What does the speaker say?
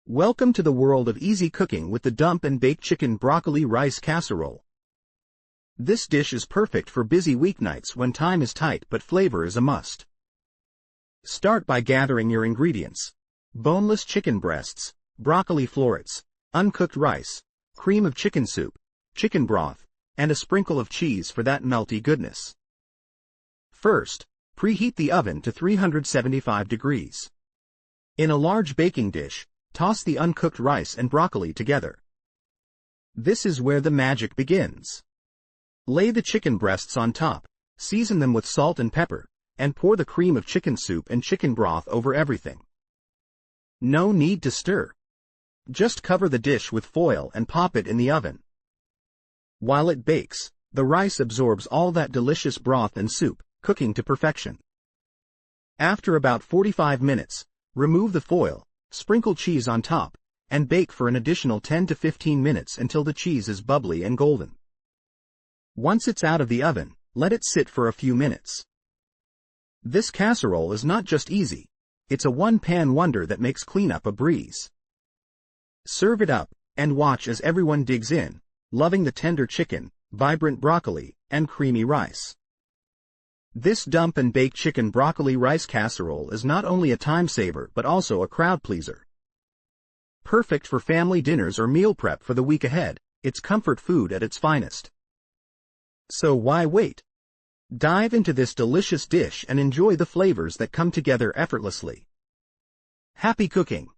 Welcome to the world of easy cooking with the dump and bake chicken broccoli rice casserole. This dish is perfect for busy weeknights when time is tight but flavor is a must. Start by gathering your ingredients: boneless chicken breasts, broccoli florets, uncooked rice, cream of chicken soup, chicken broth, and a sprinkle of cheese for that melty goodness. First, preheat the oven to 375 degrees. In a large baking dish, toss the uncooked rice and broccoli together. This is where the magic begins. Lay the chicken breasts on top, season them with salt and pepper, and pour the cream of chicken soup and chicken broth over everything. No need to stir. Just cover the dish with foil and pop it in the oven. While it bakes, the rice absorbs all that delicious broth and soup, cooking to perfection. After about 45 minutes, remove the foil, sprinkle cheese on top, and bake for an additional 10 to 15 minutes until the cheese is bubbly and golden. Once it's out of the oven, let it sit for a few minutes. This casserole is not just easy, it's a one-pan wonder that makes cleanup a breeze. Serve it up, and watch as everyone digs in, loving the tender chicken, vibrant broccoli, and creamy rice. This dump and bake chicken broccoli rice casserole is not only a time saver but also a crowd pleaser. Perfect for family dinners or meal prep for the week ahead, it's comfort food at its finest. So why wait? Dive into this delicious dish and enjoy the flavors that come together effortlessly. Happy cooking!